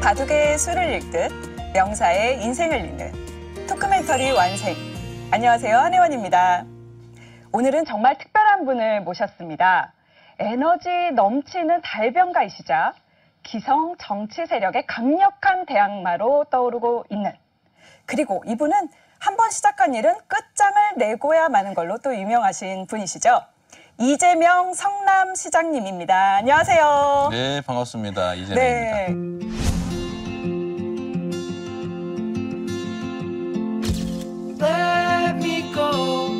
바둑의 수를 읽듯 명사의 인생을 읽는 토크멘터리 완생. 안녕하세요, 한혜원입니다. 오늘은 정말 특별한 분을 모셨습니다. 에너지 넘치는 달변가이시자 기성 정치 세력의 강력한 대항마로 떠오르고 있는, 그리고 이분은 한 번 시작한 일은 끝장을 내고야 마는 걸로 또 유명하신 분이시죠. 이재명 성남시장님입니다. 안녕하세요. 네, 반갑습니다. 이재명입니다. 네. Let me go.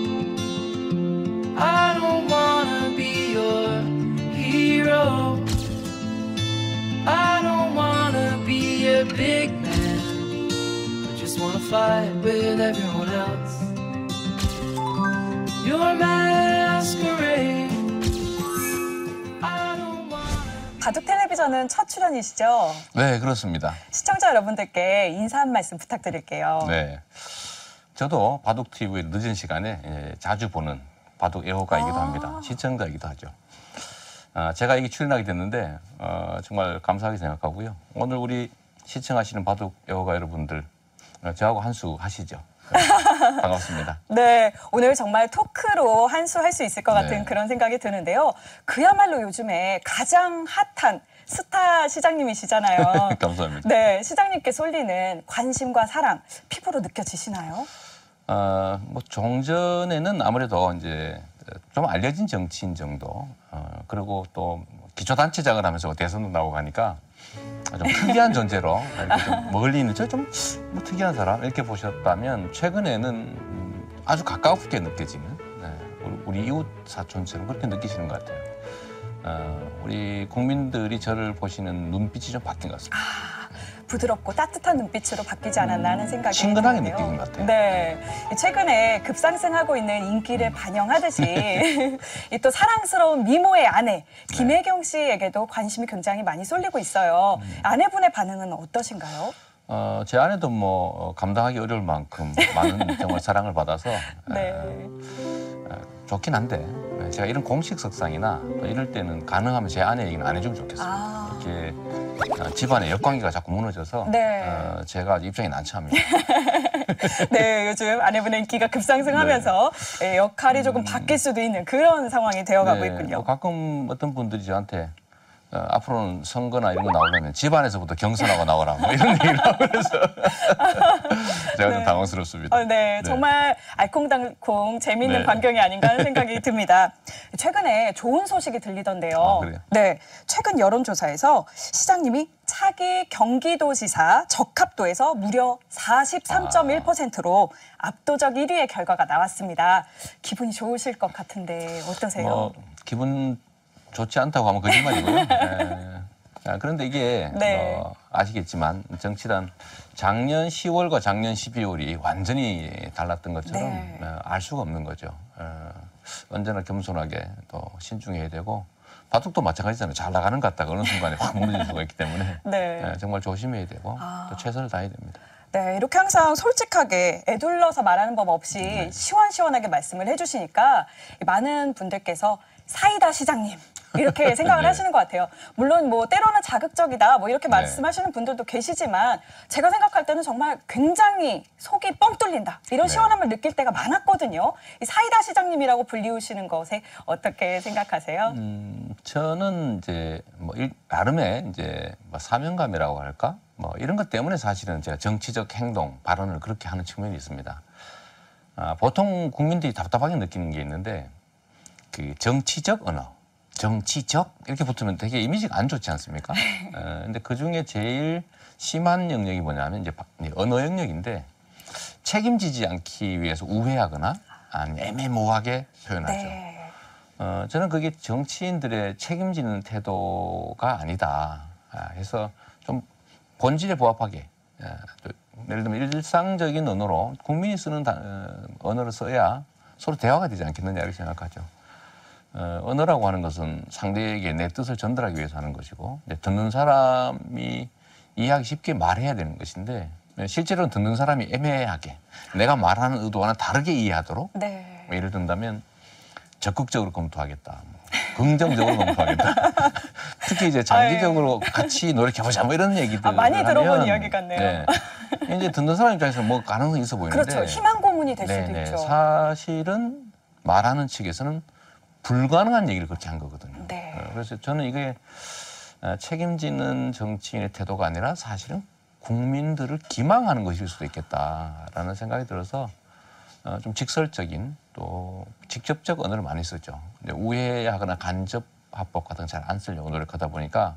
I don't wanna be your hero. I don't wanna be a big man. I just wanna fight with everyone else. Your masquerade. I don't wanna. 바둑 텔레비전은 첫 출연이시죠? 네, 그렇습니다. 시청자 여러분들께 인사 한 말씀 부탁드릴게요. 네, 저도 바둑 TV의 늦은 시간에 자주 보는 바둑 애호가이기도 합니다. 시청자이기도 하죠. 제가 여기 출연하게 됐는데 정말 감사하게 생각하고요. 오늘 우리 시청하시는 바둑 애호가 여러분들 저하고 한 수 하시죠. 네, 반갑습니다. 네, 오늘 정말 토크로 한 수 할 수 있을 것 같은 네. 그런 생각이 드는데요. 그야말로 요즘에 가장 핫한 스타 시장님이시잖아요. 감사합니다. 네, 시장님께 쏠리는 관심과 사랑 피부로 느껴지시나요? 뭐 종전에는 아무래도 이제 좀 알려진 정치인 정도, 그리고 또 기초단체장을 하면서 대선도 나오고 하니까 좀 특이한 존재로 이렇게 좀 멀리 있는 좀 뭐 특이한 사람 이렇게 보셨다면, 최근에는 아주 가깝게 느껴지는, 우리 이웃 사촌처럼 그렇게 느끼시는 것 같아요. 우리 국민들이 저를 보시는 눈빛이 좀 바뀐 것 같습니다. 부드럽고 따뜻한 눈빛으로 바뀌지 않았나 하는 생각이 친근하게 드는데요. 느끼는 것 같아요. 네, 최근에 급상승하고 있는 인기를 반영하듯이 이 또 사랑스러운 미모의 아내 김혜경 씨에게도 관심이 굉장히 많이 쏠리고 있어요. 아내분의 반응은 어떠신가요? 제 아내도 뭐 감당하기 어려울 만큼 많은 정말 사랑을 받아서 네. 좋긴 한데, 제가 이런 공식 석상이나 또 이럴 때는 가능하면 제 아내 얘기는 안 해주면 좋겠어요. 이렇게 집안의 역관계가 자꾸 무너져서 네. 제가 입장이 난처합니다. 네, 요즘 아내분의 인기가 급상승하면서 역할이 조금 바뀔 수도 있는 그런 상황이 되어가고 네, 있군요. 가끔 어떤 분들이 저한테 앞으로는 선거나 이런 거 나오려면 집안에서부터 경선하고 나오라 뭐 이런 얘기를 하면서 제가 좀 당황스럽습니다. 네, 정말 알콩달콩 재미있는 네. 광경이 아닌가 하는 생각이 듭니다. 최근에 좋은 소식이 들리던데요. 그래요? 네, 최근 여론조사에서 시장님이 차기 경기도지사 적합도에서 무려 43.1%로 압도적 1위의 결과가 나왔습니다. 기분이 좋으실 것 같은데 어떠세요? 기분 좋지 않다고 하면 거짓말이고요. 그런데 이게 네. 아시겠지만 정치란 작년 10월과 작년 12월이 완전히 달랐던 것처럼 네. 알 수가 없는 거죠. 언제나 겸손하게 또 신중해야 되고, 바둑도 마찬가지잖아요. 잘 나가는 것 같다가 어느 순간에 확 무너질 수가 있기 때문에 네. 정말 조심해야 되고 또 최선을 다해야 됩니다. 네, 이렇게 항상 솔직하게 애둘러서 말하는 법 없이 시원시원하게 말씀을 해주시니까 많은 분들께서 사이다 시장님 이렇게 생각을 네. 하시는 것 같아요. 물론 뭐 때로는 자극적이다 뭐 이렇게 네. 말씀하시는 분들도 계시지만, 제가 생각할 때는 정말 굉장히 속이 뻥 뚫린다 이런 네. 시원함을 느낄 때가 많았거든요. 이 사이다 시장님이라고 불리우시는 것에 어떻게 생각하세요? 저는 이제 뭐 나름의 이제 뭐 사명감이라고 할까, 뭐 이런 것 때문에 사실은 제가 정치적 행동 발언을 그렇게 하는 측면이 있습니다. 보통 국민들이 답답하게 느끼는 게 있는데, 그 정치적 언어, 정치적 이렇게 붙으면 되게 이미지가 안 좋지 않습니까? 근데 그 중에 제일 심한 영역이 뭐냐면 이제 언어 영역인데, 책임지지 않기 위해서 우회하거나 아니면 애매모호하게 표현하죠. 네. 저는 그게 정치인들의 책임지는 태도가 아니다 해서 좀 본질에 부합하게, 예를 들면 일상적인 언어로 국민이 쓰는 언어를 써야 서로 대화가 되지 않겠느냐 이렇게 생각하죠. 언어라고 하는 것은 상대에게 내 뜻을 전달하기 위해서 하는 것이고, 듣는 사람이 이해하기 쉽게 말해야 되는 것인데, 실제로는 듣는 사람이 애매하게 내가 말하는 의도와는 다르게 이해하도록, 네. 예를 든다면 적극적으로 검토하겠다, 긍정적으로 검토하겠다. 특히 이제 장기적으로 같이 노력해보자 뭐 이런 얘기들 많이 들어본 이야기 같네요. 네. 이제 듣는 사람 입장에서 뭐 가능성이 있어 보이는데 그렇죠. 희망 고문이 될 수도 네네. 있죠. 사실은 말하는 측에서는 불가능한 얘기를 그렇게 한 거거든요. 네. 그래서 저는 이게 책임지는 정치인의 태도가 아니라 사실은 국민들을 기망하는 것일 수도 있겠다라는 생각이 들어서 좀 직설적인 또 직접적 언어를 많이 쓰죠. 우회하거나 간접 화법 같은 거 잘 안 쓰려고 노력하다 보니까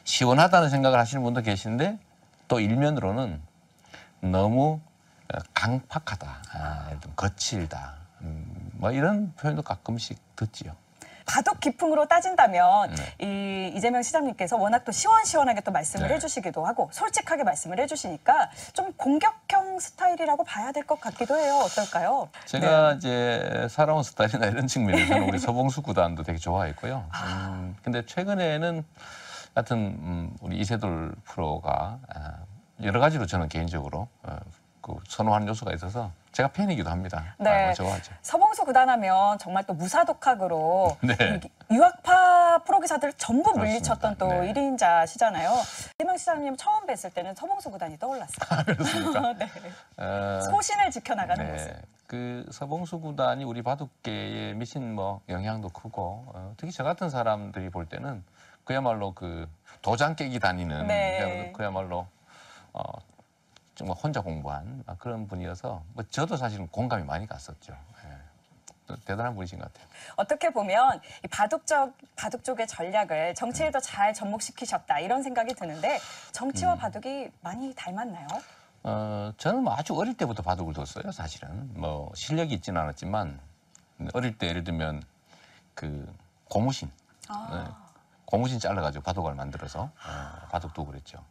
시원하다는 생각을 하시는 분도 계시는데 또 일면으로는 너무 강팍하다, 예를 들면 거칠다, 뭐 이런 표현도 가끔씩 듣지요. 바둑 기풍으로 따진다면 이 이재명 시장님께서 워낙 또 시원시원하게 또 말씀을 네. 해주시기도 하고 솔직하게 말씀을 해주시니까 좀 공격형 스타일이라고 봐야 될 것 같기도 해요. 어떨까요? 제가 이제 살아온 스타일이나 이런 측면에서는 우리 서봉수 구단도 되게 좋아했고요. 근데 최근에는 하여튼 우리 이세돌 프로가 여러 가지로 저는 개인적으로 그 선호하는 요소가 있어서 제가 팬이기도 합니다. 네. 좋아하죠. 서봉수 구단하면 정말 또 무사독학으로 네. 이 유학파 프로기사들을 전부 그렇습니다. 물리쳤던 또 네. 1인자시잖아요. 이재명 시장님 처음 뵀을 때는 서봉수 구단이 떠올랐어요. 그렇습니까? 네. 어, 소신을 지켜나가는 모습. 그 서봉수 구단이 우리 바둑계에 미친 뭐 영향도 크고 특히 저 같은 사람들이 볼 때는 그야말로 그 도장 깨기 다니는 네. 그야말로 정말 혼자 공부한 그런 분이어서 뭐 저도 사실은 공감이 많이 갔었죠. 예. 대단한 분이신 것 같아요. 어떻게 보면 이 바둑 쪽의 전략을 정치에도 잘 접목시키셨다 이런 생각이 드는데 정치와 바둑이 많이 닮았나요? 저는 뭐 아주 어릴 때부터 바둑을 뒀어요. 사실은 뭐 실력이 있지는 않았지만 어릴 때 예를 들면 그 고무신, 고무신 잘라가지고 바둑을 만들어서 바둑 두고 그랬죠.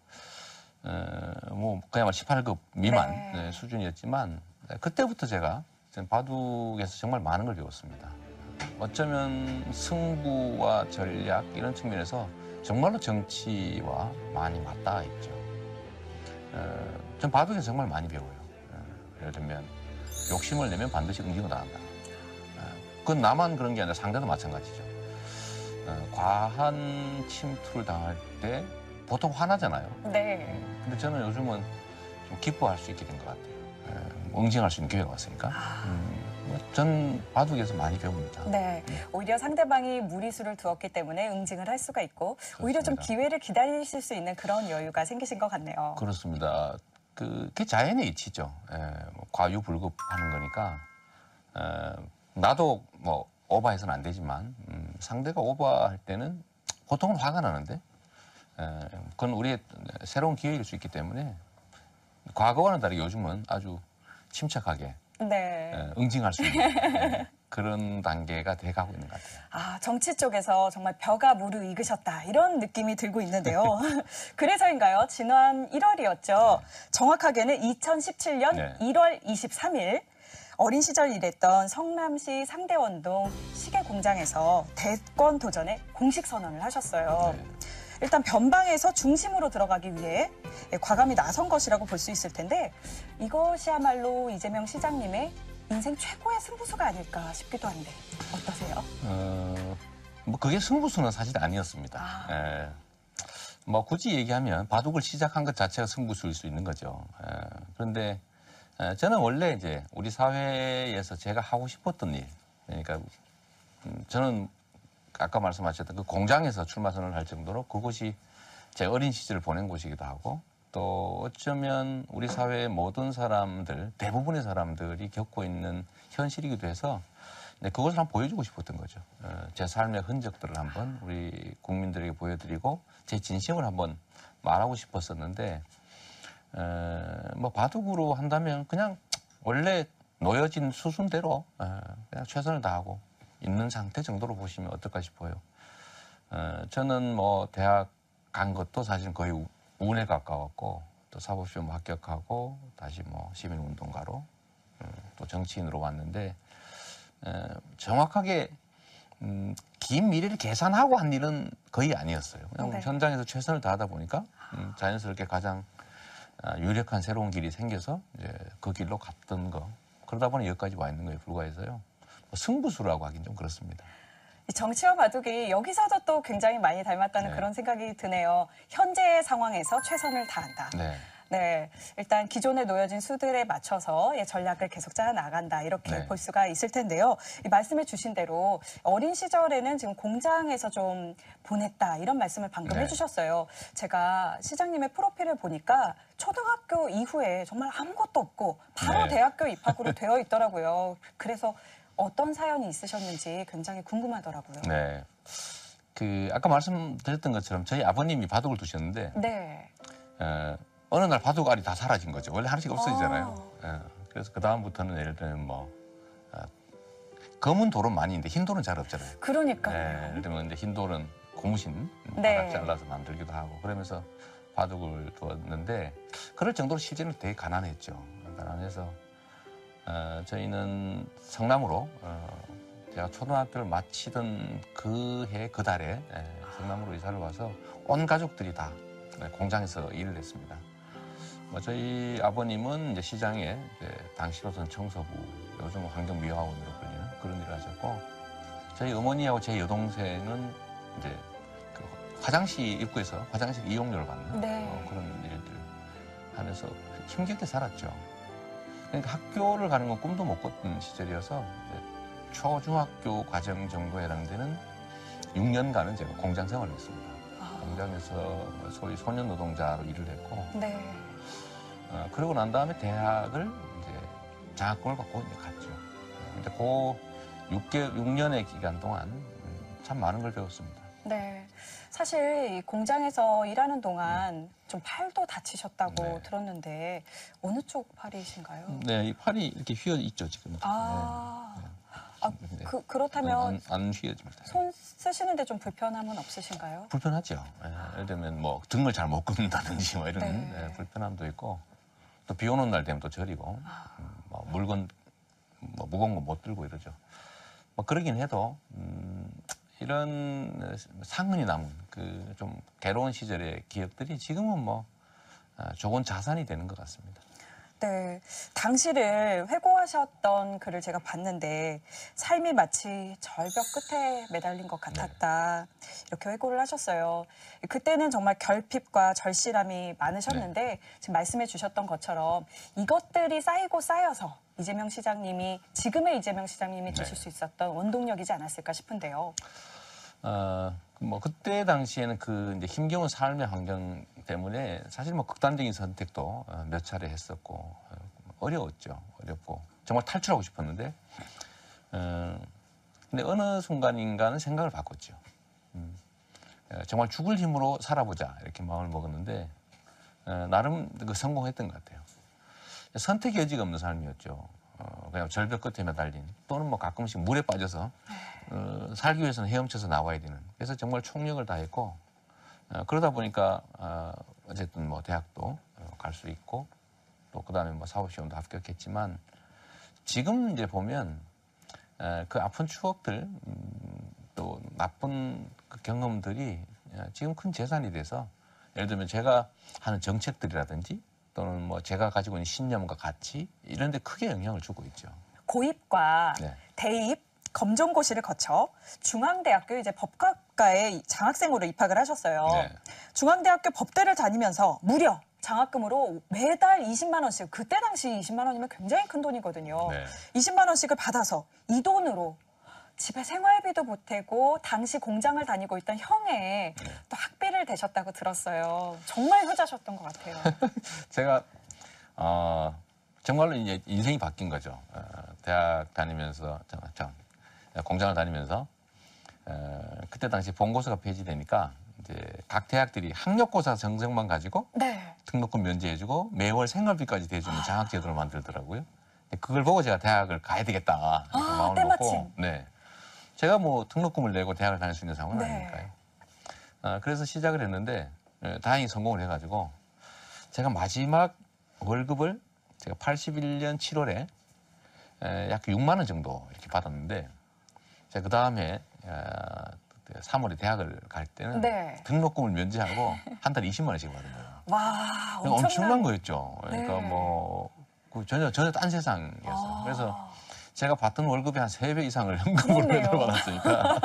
뭐 그야말로 18급 미만 네. 수준이었지만 그때부터 제가 바둑에서 정말 많은 걸 배웠습니다. 어쩌면 승부와 전략 이런 측면에서 정말로 정치와 많이 맞닿아 있죠. 전 바둑에서 정말 많이 배워요. 예를 들면 욕심을 내면 반드시 응징을 당한다. 그건 나만 그런 게 아니라 상대도 마찬가지죠. 과한 침투를 당할 때 보통 화나잖아요. 네. 근데 저는 요즘은 좀 기뻐할 수 있게 된 것 같아요. 응징할 수 있는 기회가 왔으니까. 전 바둑에서 많이 배웁니다. 네. 오히려 상대방이 무리수를 두었기 때문에 응징을 할 수가 있고 오히려 좀 그렇습니다. 기회를 기다리실 수 있는 그런 여유가 생기신 것 같네요. 그렇습니다. 그게 자연의 이치죠. 뭐 과유불급하는 거니까 나도 뭐 오버해서는 안 되지만 상대가 오버할 때는 보통은 화가 나는데 그건 우리의 새로운 기회일 수 있기 때문에 과거와는 다르게 요즘은 아주 침착하게 네. 응징할 수 있는 그런 단계가 돼가고 있는 것 같아요. 정치 쪽에서 정말 벼가 무르익으셨다 이런 느낌이 들고 있는데요. 그래서인가요? 지난 1월이었죠. 정확하게는 2017년 네. 1월 23일 어린 시절 일했던 성남시 상대원동 시계 공장에서 대권 도전에 공식 선언을 하셨어요. 네. 일단 변방에서 중심으로 들어가기 위해 과감히 나선 것이라고 볼 수 있을 텐데 이것이야말로 이재명 시장님의 인생 최고의 승부수가 아닐까 싶기도 한데 어떠세요? 뭐 그게 승부수는 사실 아니었습니다. 뭐 굳이 얘기하면 바둑을 시작한 것 자체가 승부수일 수 있는 거죠. 그런데 저는 원래 이제 우리 사회에서 제가 하고 싶었던 일, 그러니까 저는 아까 말씀하셨던 그 공장에서 출마 선언을 할 정도로 그곳이 제 어린 시절을 보낸 곳이기도 하고 또 어쩌면 우리 사회의 모든 사람들, 대부분의 사람들이 겪고 있는 현실이기도 해서 그것을 한번 보여주고 싶었던 거죠. 제 삶의 흔적들을 한번 우리 국민들에게 보여드리고 제 진심을 한번 말하고 싶었었는데 뭐 바둑으로 한다면 그냥 원래 놓여진 수순대로 그냥 최선을 다하고 있는 상태 정도로 보시면 어떨까 싶어요. 저는 뭐 대학 간 것도 사실 거의 운에 가까웠고 또 사법시험 합격하고 다시 뭐 시민운동가로 또 정치인으로 왔는데 정확하게 긴 미래를 계산하고 한 일은 거의 아니었어요. 그냥 네. 현장에서 최선을 다하다 보니까 자연스럽게 가장 유력한 새로운 길이 생겨서 이제 그 길로 갔던 거. 그러다 보니 여기까지 와 있는 거에 불과해서요. 뭐 승부수라고 하긴 좀 그렇습니다. 이 정치와 바둑이 여기서도 또 굉장히 많이 닮았다는 네. 그런 생각이 드네요. 현재의 상황에서 최선을 다한다. 네. 네, 일단 기존에 놓여진 수들에 맞춰서 전략을 계속 짜 나간다 이렇게 네. 볼 수가 있을 텐데요. 이 말씀해 주신 대로 어린 시절에는 지금 공장에서 좀 보냈다 이런 말씀을 방금 네. 해주셨어요. 제가 시장님의 프로필을 보니까 초등학교 이후에 정말 아무것도 없고 바로 네. 대학교 입학으로 되어 있더라고요. 그래서 어떤 사연이 있으셨는지 굉장히 궁금하더라고요. 네. 아까 말씀드렸던 것처럼 저희 아버님이 바둑을 두셨는데 네. 어느 날 바둑 알이 다 사라진 거죠. 원래 하나씩 없어지잖아요. 그래서 그 다음부터는 예를 들면 뭐 검은 돌은 많이 있는데 흰 돌은 잘 없잖아요. 그러니까요. 예를 들면 이제 흰 돌은 고무신 네. 바닥 잘라서 만들기도 하고 그러면서 바둑을 두었는데 그럴 정도로 실제는 되게 가난했죠. 가난해서 저희는 성남으로 제가 초등학교를 마치던 그 해 그 달에 성남으로 이사를 와서 온 가족들이 다 공장에서 일을 했습니다. 저희 아버님은 이제 시장에 당시로선 청소부, 요즘 환경미화원으로 불리는 그런 일을 하셨고, 저희 어머니하고 제 여동생은 이제 그 화장실 입구에서 화장실 이용료를 받는 네. 그런 일들 하면서 힘겹게 살았죠. 그러니까 학교를 가는 건 꿈도 못 꿨던 시절이어서 초중학교 과정 정도에 해당되는 6년간은 제가 공장 생활을 했습니다. 공장에서 소위 소년 노동자로 일을 했고, 네. 그러고 난 다음에 대학을 이제 장학금을 받고 이제 갔죠. 근데 그 6년의 기간 동안 참 많은 걸 배웠습니다. 네. 사실 이 공장에서 일하는 동안 좀 팔도 다치셨다고 네. 들었는데 어느 쪽 팔이신가요? 네, 이 팔이 이렇게 휘어 있죠 지금. 네. 그렇다면 안 휘어집니다. 손 쓰시는데 좀 불편함은 없으신가요? 불편하죠. 예를 들면 뭐 등을 잘 못 긋는다든지 뭐 이런 네. 불편함도 있고, 또 비 오는 날 되면 또 저리고, 뭐 물건 뭐 무거운 거 못 들고 이러죠. 뭐 그러긴 해도 이런 상흔이 남은 그 좀 괴로운 시절의 기억들이 지금은 뭐 좋은 자산이 되는 것 같습니다. 네. 당시를 회고하셨던 글을 제가 봤는데 삶이 마치 절벽 끝에 매달린 것 같았다. 이렇게 회고를 하셨어요. 그때는 정말 결핍과 절실함이 많으셨는데 지금 말씀해 주셨던 것처럼 이것들이 쌓이고 쌓여서 이재명 시장님이 지금의 이재명 시장님이 되실 수 있었던 원동력이지 않았을까 싶은데요. 뭐 그때 당시에는 그 이제 힘겨운 삶의 환경 때문에 사실 뭐 극단적인 선택도 몇 차례 했었고 어려웠죠. 어렵고 정말 탈출하고 싶었는데 근데 어느 순간인가는 생각을 바꿨죠. 정말 죽을 힘으로 살아보자 이렇게 마음을 먹었는데 나름 그 성공했던 것 같아요. 선택의 여지가 없는 삶이었죠. 그냥 절벽 끝에 매달린 또는 뭐 가끔씩 물에 빠져서 살기 위해서는 헤엄쳐서 나와야 되는. 그래서 정말 총력을 다했고 그러다 보니까 어쨌든 뭐 대학도 갈 수 있고 또 그다음에 뭐 사법시험도 합격했지만 지금 이제 보면 그 아픈 추억들 또 나쁜 그 경험들이 지금 큰 재산이 돼서 예를 들면 제가 하는 정책들이라든지 또는 뭐 제가 가지고 있는 신념과 가치 이런 데 크게 영향을 주고 있죠. 고입과 대입, 검정고시를 거쳐 중앙대학교 이제 법학과에 장학생으로 입학을 하셨어요. 네. 중앙대학교 법대를 다니면서 무려 장학금으로 매달 20만 원씩, 그때 당시 20만 원이면 굉장히 큰 돈이거든요. 네. 20만 원씩을 받아서 이 돈으로 집에 생활비도 보태고 당시 공장을 다니고 있던 형의 또 학비를 대셨다고 들었어요. 정말 효자셨던 것 같아요. 제가 정말로 이제 인생이 바뀐 거죠. 대학 다니면서 공장을 다니면서 그때 당시 본고서가 폐지되니까 이제 각 대학들이 학력고사 정성만 가지고 등록금 면제해주고 매월 생활비까지 대주는 장학제도를 만들더라고요. 그걸 보고 제가 대학을 가야 되겠다 이렇게 마음을 먹고, 제가 뭐 등록금을 내고 대학을 다닐 수 있는 상황은 아니니까요. 그래서 시작을 했는데 다행히 성공을 해가지고 제가 마지막 월급을 제가 81년 7월에 약 6만 원 정도 이렇게 받았는데 제가 그 다음에 3월에 대학을 갈 때는 등록금을 면제하고 한 달에 20만 원씩 받은 거예요. 와, 엄청난 거였죠. 그러니까 뭐 전혀 딴 세상이었어요. 그래서 제가 받던 월급의 한 3배 이상을 현금으로 매달 받았으니까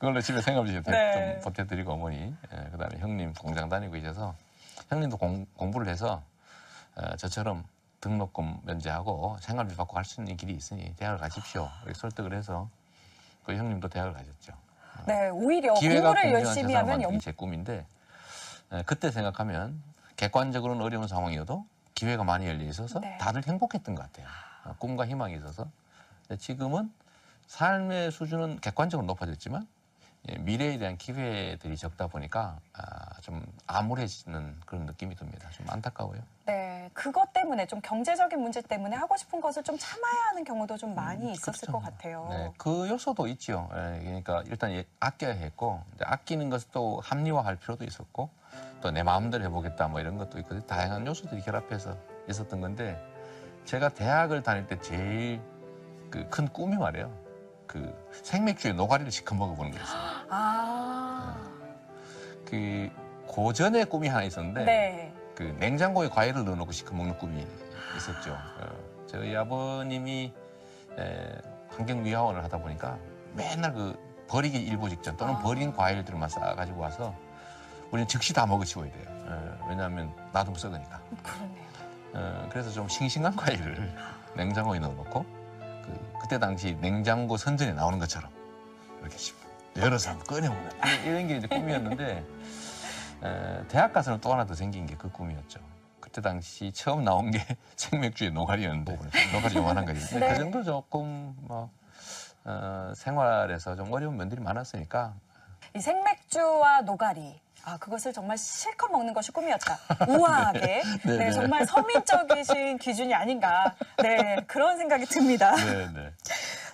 그걸로 집에 생활비 네. 좀 보태드리고 어머니, 예, 그다음에 형님 공장 다니고 계셔서 형님도 공부를 해서 저처럼 등록금 면제하고 생활비 받고 갈 수 있는 길이 있으니 대학을 가십시오. 이렇게 설득을 해서 그 형님도 대학을 가셨죠. 네, 오히려 기회가 공부를 공정한 열심히 세상을 하면 만드는 게 제 꿈인데 그때 생각하면 객관적으로는 어려운 상황이어도 기회가 많이 열려 있어서 네. 다들 행복했던 것 같아요. 꿈과 희망이 있어서. 근데 지금은 삶의 수준은 객관적으로 높아졌지만 미래에 대한 기회들이 적다 보니까 좀 암울해지는 그런 느낌이 듭니다. 좀 안타까워요. 네, 그것 때문에 좀 경제적인 문제 때문에 하고 싶은 것을 좀 참아야 하는 경우도 좀 많이 있었을 그렇죠. 것 같아요. 네, 그 요소도 있죠. 그러니까 일단 아껴야 했고 이제 아끼는 것을 또 합리화할 필요도 있었고 또 내 마음대로 해보겠다 뭐 이런 것도 있거든요. 다양한 요소들이 결합해서 있었던 건데 제가 대학을 다닐 때 제일 그 큰 꿈이 말이에요. 그 생맥주에 노가리를 시켜 먹어보는 거였어요. 그 고전의 꿈이 하나 있었는데 네. 그 냉장고에 과일을 넣어놓고 시켜 먹는 꿈이 있었죠. 저희 아버님이 환경미화원을 하다 보니까 맨날 그 버리기 일보 직전 또는 버린 과일들만 싸가지고 와서 우리는 즉시 다 먹으시고야 돼요. 왜냐하면 놔두면 썩으니까. 그러네요. 그래서 좀 싱싱한 과일을 냉장고에 넣어놓고 그때 당시 냉장고 선전에 나오는 것처럼 이렇게 열어서 꺼내먹는 이런 게 이제 꿈이었는데 대학 가서는 또 하나 더 생긴 게 그 꿈이었죠. 그때 당시 처음 나온 게 생맥주의 노가리였는데 노가리 요만한 거지. 네. 그 정도 조금 생활에서 좀 어려운 면들이 많았으니까 이 생맥주와 노가리. 그것을 정말 실컷 먹는 것이 꿈이었다. 우아하게. 네, 네. 정말 서민적이신 기준이 아닌가. 네, 그런 생각이 듭니다. 네.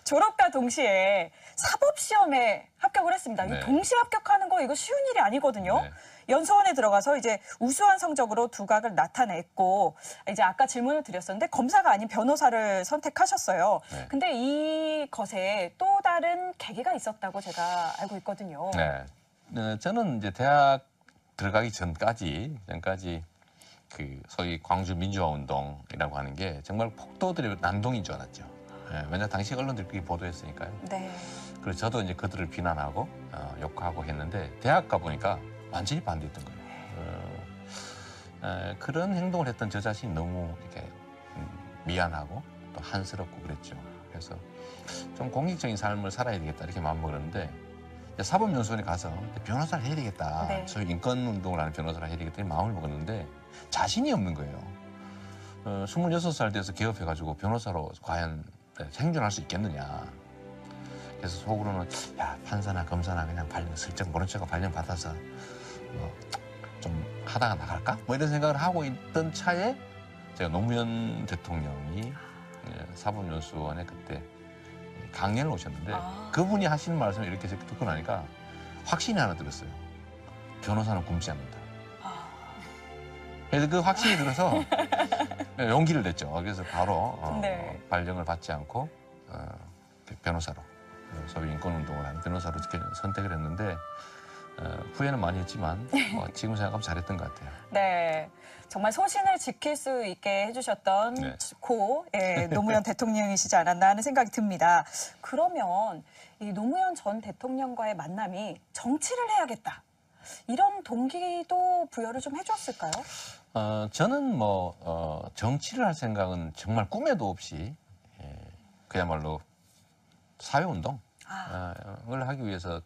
졸업과 동시에 사법시험에 합격을 했습니다. 네. 이 동시에 합격하는 거 이거 쉬운 일이 아니거든요. 네. 연수원에 들어가서 이제 우수한 성적으로 두각을 나타냈고 이제 아까 질문을 드렸었는데 검사가 아닌 변호사를 선택하셨어요. 네. 근데 이것에 또 다른 계기가 있었다고 제가 알고 있거든요. 네. 저는 이제 대학 들어가기 전까지 그 소위 광주 민주화 운동이라고 하는 게 정말 폭도들의 난동인 줄 알았죠. 왜냐 당시 언론들이 그렇게 보도했으니까요. 네. 그래서 저도 이제 그들을 비난하고 욕하고 했는데 대학 가 보니까 완전히 반대했던 거예요. 그런 행동을 했던 저 자신이 너무 이렇게 미안하고 또 한스럽고 그랬죠. 그래서 좀 공익적인 삶을 살아야 되겠다 이렇게 마음먹었는데 사법연수원에 가서 변호사를 해야 되겠다. 네. 소위 인권운동을 하는 변호사를 해야 되겠다 이 마음을 먹었는데 자신이 없는 거예요. 26살 돼서 개업해가지고 변호사로 과연 생존할 수 있겠느냐. 그래서 속으로는 판사나 검사나 그냥 슬쩍 모른 척하고 발령 받아서 좀 하다가 나갈까? 뭐 이런 생각을 하고 있던 차에 제가 노무현 대통령이 사법연수원에 그때 강연을 오셨는데 그분이 하시는 말씀을 이렇게 듣고 나니까 확신이 하나 들었어요. 변호사는 굶지 않는다. 그래서 그 확신이 들어서 용기를 냈죠. 그래서 바로 네. 발령을 받지 않고 변호사로 소위 인권운동을 하는 변호사로 선택을 했는데 후회는 많이 했지만 지금 생각하면 잘했던 것 같아요. 네. 정말 소신을 지킬 수 있게 해주셨던 네. 노무현 대통령이시지 않았나 하는 생각이 듭니다. 그러면 이 노무현 전 대통령과의 만남이 정치를 해야겠다. 이런 동기도 부여를 좀 해줬을까요? 저는 정치를 할 생각은 정말 꿈에도 없이 그야말로 사회운동을 하기 위해서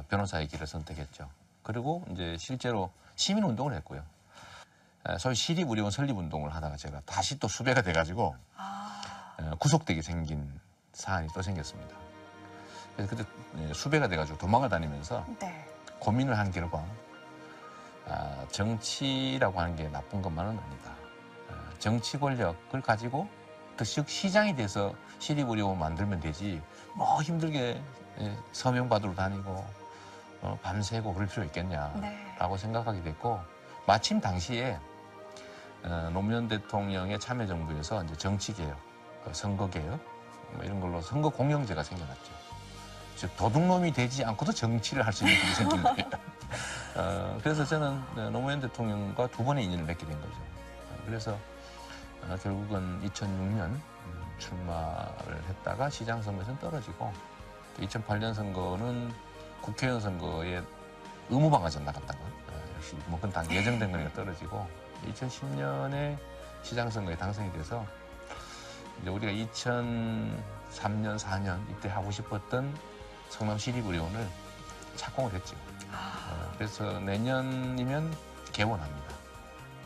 변호사의 길을 선택했죠. 그리고 이제 실제로 시민운동을 했고요. 소위 시립의료원 설립운동을 하다가 제가 다시 또 수배가 돼가지고 구속되게 생긴 사안이 또 생겼습니다. 그래서 그때 수배가 돼가지고 도망을 다니면서 네. 고민을 한 결과 정치라고 하는 게 나쁜 것만은 아니다. 정치 권력을 가지고 즉 시장이 돼서 시립의료원 만들면 되지 뭐 힘들게 서명 받으러 다니고 밤새고 그럴 필요 있겠냐라고 생각하게 됐고 마침 당시에 노무현 대통령의 참여정부에서 이제 정치개혁, 선거개혁 뭐 이런 걸로 선거 공영제가 생겨났죠. 즉 도둑놈이 되지 않고도 정치를 할 수 있는 길이 생긴 거예요. 그래서 저는 노무현 대통령과 두 번의 인연을 맺게 된 거죠. 그래서 결국은 2006년 출마를 했다가 시장 선거에서는 떨어지고 2008년 선거는 국회의원 선거에 의무방어전 나갔다가 역시 뭐 그건 다 예정된 거니까 떨어지고 2010년에 시장 선거에 당선이 돼서 이제 우리가 2003년, 4년 이때 하고 싶었던 성남 시립의료원을 착공을 했죠. 그래서 내년이면 개원합니다.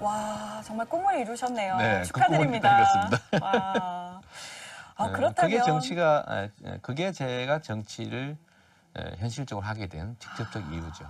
와, 정말 꿈을 이루셨네요. 네, 축하드립니다. 그 꿈을 이뤘습니다. 와. 그렇다면 그게 제가 정치를 현실적으로 하게 된 직접적 이유죠.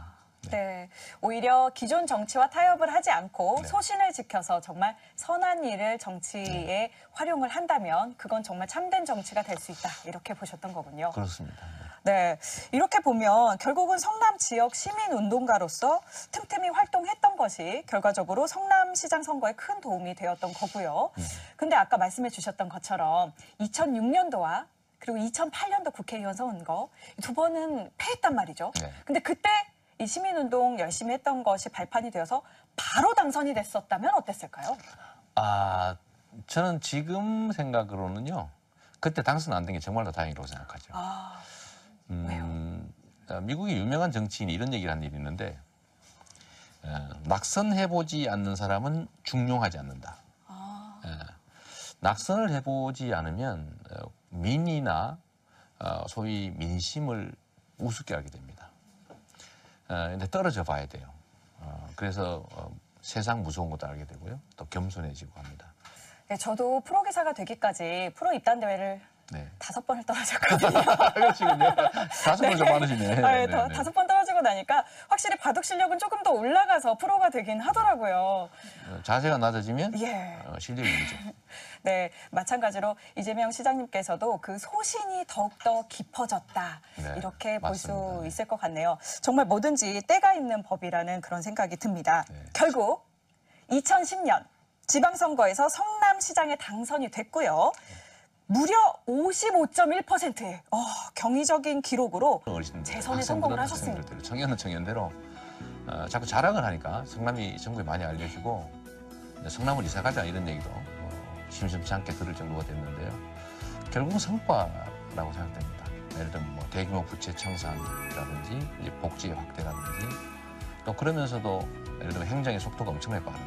네, 오히려 기존 정치와 타협을 하지 않고 네. 소신을 지켜서 정말 선한 일을 정치에 활용을 한다면 그건 정말 참된 정치가 될 수 있다. 이렇게 보셨던 거군요. 그렇습니다. 네, 이렇게 보면 결국은 성남 지역 시민운동가로서 틈틈이 활동했던 것이 결과적으로 성남시장 선거에 큰 도움이 되었던 거고요. 근데 아까 말씀해 주셨던 것처럼 2006년도와 그리고 2008년도 국회의원 선거 두 번은 패했단 말이죠. 네. 근데 그때 이 시민운동 열심히 했던 것이 발판이 되어서 바로 당선이 됐었다면 어땠을까요? 저는 지금 생각으로는요. 그때 당선 안 된 게 정말로 다행이라고 생각하죠. 미국의 유명한 정치인이 이런 얘기를 한 일이 있는데 낙선해보지 않는 사람은 중용하지 않는다. 낙선을 해보지 않으면 민의나 소위 민심을 우습게 하게 됩니다. 근데 떨어져 봐야 돼요. 그래서 세상 무서운 것도 알게 되고요. 또 겸손해지고 합니다. 네, 저도 프로기사가 되기까지 프로 입단 대회를 네. 5번을 떨어졌거든요. 그렇군요. 5번 좀 많으시네. 네, 5번 떨어지고 나니까 확실히 바둑 실력은 조금 더 올라가서 프로가 되긴 하더라고요. 자세가 낮아지면 예. 실력이 늘죠. 네, 마찬가지로 이재명 시장님께서도 그 소신이 더욱더 깊어졌다. 네, 이렇게 볼 수 맞습니다. 네. 있을 것 같네요. 정말 뭐든지 때가 있는 법이라는 그런 생각이 듭니다. 네. 결국 2010년 지방선거에서 성남시장에 당선이 됐고요. 무려 55.1%의 경이적인 기록으로 어르신들, 재선에 학생들은 성공을 학생들대로, 하셨습니다. 청년은 청년대로 자꾸 자랑을 하니까 성남이 전국에 많이 알려지고 성남을 이사 가자 이런 얘기도 심심치 않게 들을 정도가 됐는데요. 결국은 성과라고 생각됩니다. 예를 들면 뭐 대규모 부채 청산이라든지 이제 복지 확대라든지 또 그러면서도 예를 들면 행정의 속도가 엄청나게 빠른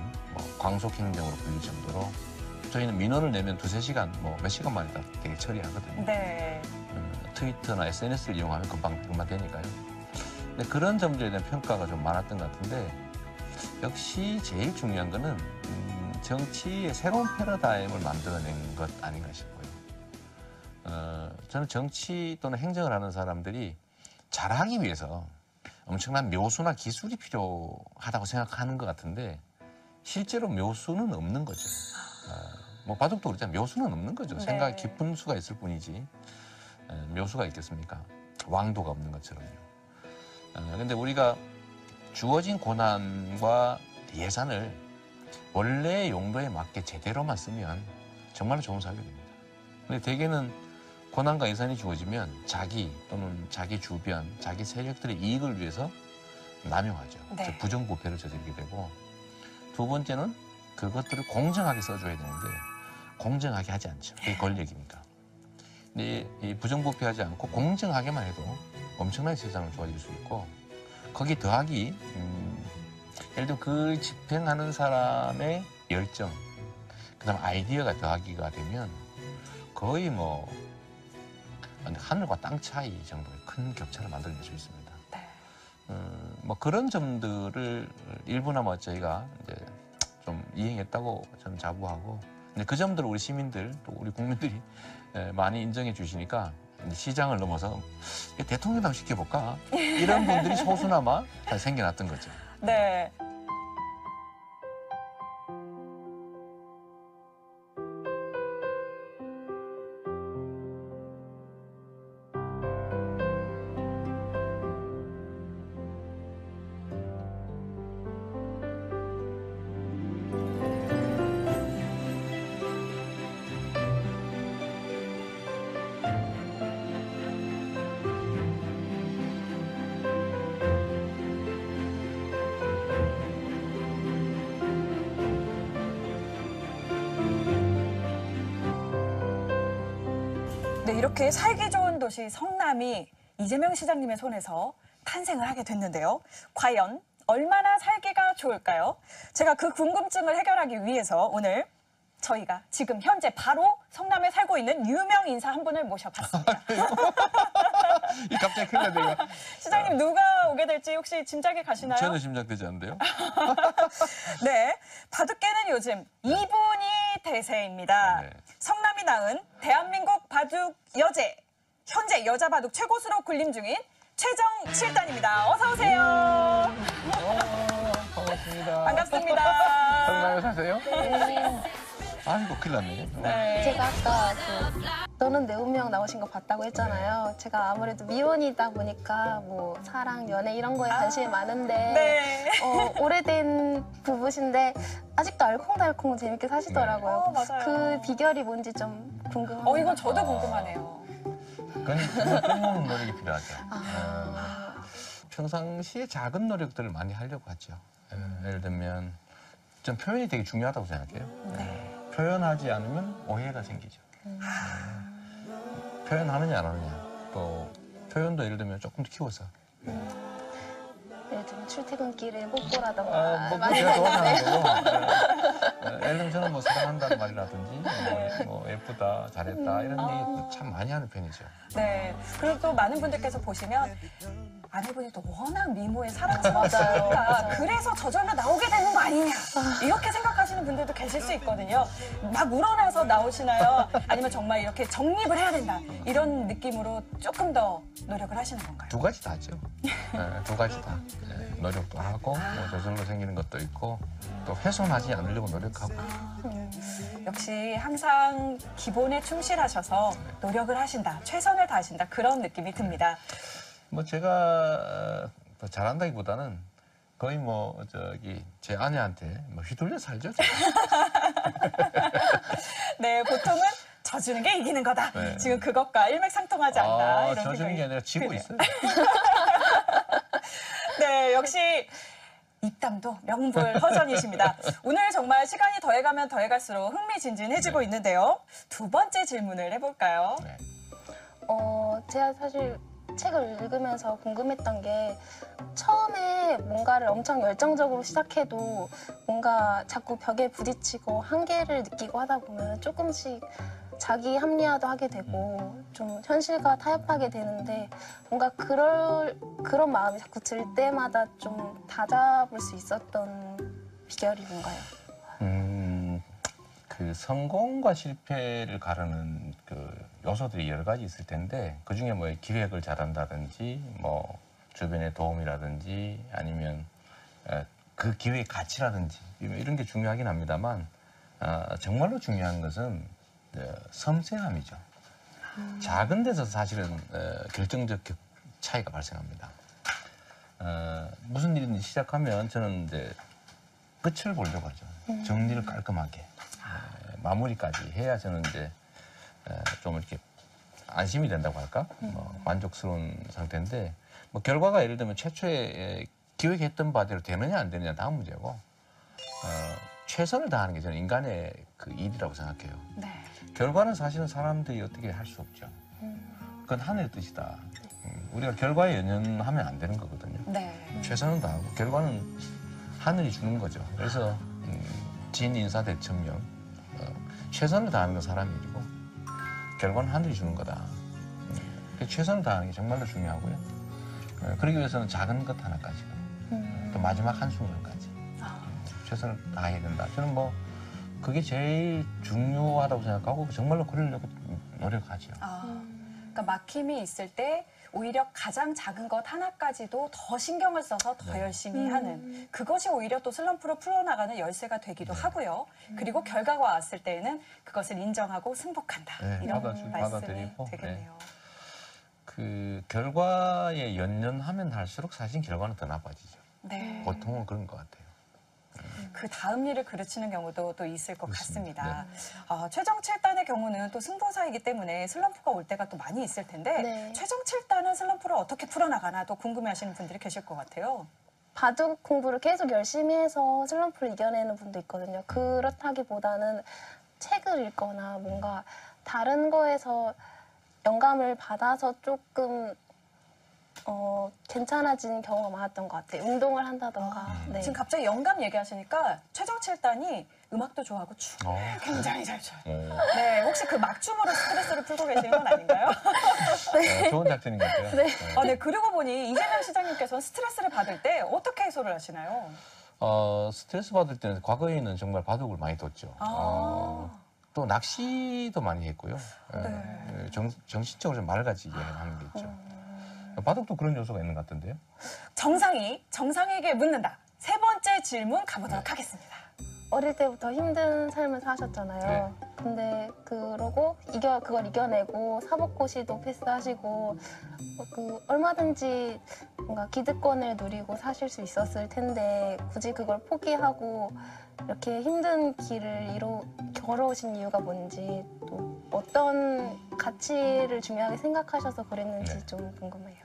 광속 행정으로 불릴 정도로 저희는 민원을 내면 2-3시간, 몇 시간 만에 다 되게 처리하거든요. 네. 트위터나 SNS를 이용하면 금방 되니까요. 근데 그런 점들에 대한 평가가 좀 많았던 것 같은데 역시 제일 중요한 거는 정치의 새로운 패러다임을 만들어낸 것 아닌가 싶고요. 저는 정치 또는 행정을 하는 사람들이 잘하기 위해서 엄청난 묘수나 기술이 필요하다고 생각하는 것 같은데 실제로 묘수는 없는 거죠. 바둑도 그렇잖아요. 묘수는 없는 거죠. 네. 생각이 깊은 수가 있을 뿐이지 묘수가 있겠습니까? 왕도가 없는 것처럼요. 그런데 우리가 주어진 고난과 예산을 원래의 용도에 맞게 제대로만 쓰면 정말로 좋은 사회가 됩니다. 근데 대개는 고난과 예산이 주어지면 자기 또는 자기 주변, 자기 세력들의 이익을 위해서 남용하죠. 네. 즉 부정부패를 저지르게 되고 두 번째는 그것들을 공정하게 써줘야 되는데 공정하게 하지 않죠. 그게 권력이니까. 근데 이 부정부패하지 않고 공정하게만 해도 엄청나게 세상은 좋아질 수 있고 거기 더하기 예를 들면 그 집행하는 사람의 열정 그다음 아이디어가 더하기가 되면 거의 하늘과 땅 차이 정도의 큰 격차를 만들어낼 수 있습니다. 네. 그런 점들을 일부나마 저희가 이제 좀 이행했다고 저는 자부하고 근데 그 점들을 우리 시민들 또 우리 국민들이 많이 인정해 주시니까 시장을 넘어서 대통령당 시켜볼까 이런 분들이 소수나마 생겨났던 거죠. 네. 네, 이렇게 살기 좋은 도시 성남이 이재명 시장님의 손에서 탄생을 하게 됐는데요. 과연 얼마나 살기가 좋을까요? 제가 그 궁금증을 해결하기 위해서 오늘 저희가 지금 현재 바로 성남에 살고 있는 유명 인사 한 분을 모셔봤습니다. 이 갑자기 큰일 났네, 이거. 시장님 누가 오게 될지 혹시 짐작이 가시나요? 전혀 짐작되지 않는데요. 네, 바둑계는 요즘 이분이 대세입니다. 네. 성남이 낳은 대한민국 바둑 여제, 현재 여자 바둑 최고수로 군림 중인 최정 7단입니다. 어서 오세요. 반갑습니다. 반갑습니다. 성남에 사세요? 네. 아이고, 큰일 났네. 네. 제가 아까 너는 내 운명 나오신 거 봤다고 했잖아요. 제가 아무래도 미혼이다 보니까 뭐 사랑, 연애 이런 거에 관심이 많은데 네. 오래된 부부신데 아직도 알콩달콩 재밌게 사시더라고요. 맞아요. 그 비결이 뭔지 좀 궁금합니다. 이건 저도 궁금하네요. 그건 끊임없는 노력이 필요하죠. 아, 평상시에 작은 노력들을 많이 하려고 하죠. 예를 들면 좀 표현이 되게 중요하다고 생각해요. 네. 표현하지 않으면 오해가 생기죠. 표현하느냐 안 하느냐. 또 표현도 예를 들면 조금 더 키워서. 예를 들면 출퇴근길에 뽀뽀라던가 뭐 많이 제가 하는데 좋아하는 거고. 예를 들면 저는 뭐 사랑한다는 말이라든지 뭐 예쁘다, 잘했다 이런 얘기 참 많이 하는 편이죠. 네. 그리고 또 많은 분들께서 보시면 아내분이 또 워낙 미모에 사랑스러우시니까 맞아요. 그래서 저절로 나오게 되는 거 아니냐 이렇게 생각하시는 분들도 계실 수 있거든요. 막 우러나서 나오시나요? 아니면 정말 이렇게 정립을 해야 된다 이런 느낌으로 조금 더 노력을 하시는 건가요? 두 가지 다죠. 두 가지 다. 노력도 하고 뭐 저절로 생기는 것도 있고 또 훼손하지 않으려고 노력하고. 역시 항상 기본에 충실하셔서 노력을 하신다, 최선을 다하신다 그런 느낌이 듭니다. 뭐 제가 더 잘한다기보다는 거의 뭐 저기 제 아내한테 뭐 휘둘려 살죠. 네, 보통은 져주는 게 이기는 거다. 네. 지금 그것과 일맥상통하지 않나 이런 져주는 생각이 게 아니라 지고 드네요. 있어요. 네, 역시 입담도 명불 허전이십니다. 오늘 정말 시간이 더해가면 더해갈수록 흥미진진해지고 있는데요. 두 번째 질문을 해볼까요? 네. 제가 사실 책을 읽으면서 궁금했던 게 처음에 뭔가를 엄청 열정적으로 시작해도 뭔가 자꾸 벽에 부딪히고 한계를 느끼고 하다 보면 조금씩 자기 합리화도 하게 되고 좀 현실과 타협하게 되는데 뭔가 그런 마음이 자꾸 들 때마다 좀 다잡을 수 있었던 비결이 뭔가요? 그 성공과 실패를 가르는 그 요소들이 여러 가지 있을 텐데 그 중에 뭐 기획을 잘한다든지 뭐 주변의 도움이라든지 아니면 그 기회의 가치라든지 이런 게 중요하긴 합니다만 정말로 중요한 것은 섬세함이죠. 작은 데서 사실은 결정적 차이가 발생합니다. 무슨 일이든 시작하면 저는 이제 끝을 보려고 하죠. 정리를 깔끔하게 마무리까지 해야 저는 이제 좀 이렇게 안심이 된다고 할까? 만족스러운 상태인데 뭐 결과가 예를 들면 최초에 기획했던 바대로 되느냐 안 되느냐 다음 문제고 최선을 다하는 게 저는 인간의 그 일이라고 생각해요. 네. 결과는 사실은 사람들이 어떻게 할 수 없죠. 그건 하늘의 뜻이다. 우리가 결과에 연연하면 안 되는 거거든요. 네. 최선을 다하고 결과는 하늘이 주는 거죠. 그래서 진인사대천명 최선을 다하는 건 사람의 일이고 결과는 하늘이 주는 거다. 최선을 다하는 게 정말로 중요하고요. 그러기 위해서는 작은 것 하나까지 또 마지막 한순간까지 최선을 다해야 된다. 저는 뭐 그게 제일 중요하다고 생각하고 정말로 그러려고 노력하죠. 그러니까 막힘이 있을 때 오히려 가장 작은 것 하나까지도 더 신경을 써서 더 열심히 하는 그것이 오히려 또 슬럼프로 풀어나가는 열쇠가 되기도 하고요. 그리고 결과가 왔을 때에는 그것을 인정하고 승복한다. 네, 이런 말씀이 받아들이고, 되겠네요. 그 결과에 연연하면 할수록 사실 결과는 더 나빠지죠. 네. 보통은 그런 것 같아요. 그 다음 일을 그르치는 경우도 또 있을 것 그렇습니다. 같습니다. 최정 7단의 경우는 또 승부사이기 때문에 슬럼프가 올 때가 또 많이 있을 텐데 네. 최정 7단은 슬럼프를 어떻게 풀어나가나 또 궁금해하시는 분들이 계실 것 같아요. 바둑 공부를 계속 열심히 해서 슬럼프를 이겨내는 분도 있거든요. 그렇다기보다는 책을 읽거나 뭔가 다른 거에서 영감을 받아서 조금 괜찮아지는 경우가 많았던 것 같아요. 운동을 한다던가. 네. 지금 갑자기 영감 얘기하시니까 최정칠단이 음악도 좋아하고 춤 어. 굉장히 잘 춰요. 어. 네, 혹시 그 막춤으로 스트레스를 풀고 계시는 건 아닌가요? 좋은 작전인 것 같아요. 네. 네, 그러고 보니 이재명 시장님께서는 스트레스를 받을 때 어떻게 해소를 하시나요? 스트레스 받을 때는 과거에는 정말 바둑을 많이 뒀죠. 또 낚시도 많이 했고요. 네. 정신적으로 좀 맑아지게 하는 게 있죠. 바둑도 그런 요소가 있는 것 같은데요. 정상에게 묻는다. 세 번째 질문 가보도록 네. 하겠습니다. 어릴 때부터 힘든 삶을 사셨잖아요. 근데 그러고 그걸 이겨내고 사법고시도 패스하시고 얼마든지 뭔가 기득권을 누리고 사실 수 있었을 텐데 굳이 그걸 포기하고 이렇게 힘든 길을 걸어오신 이유가 뭔지 또 어떤 가치를 중요하게 생각하셔서 그랬는지 네. 좀 궁금해요.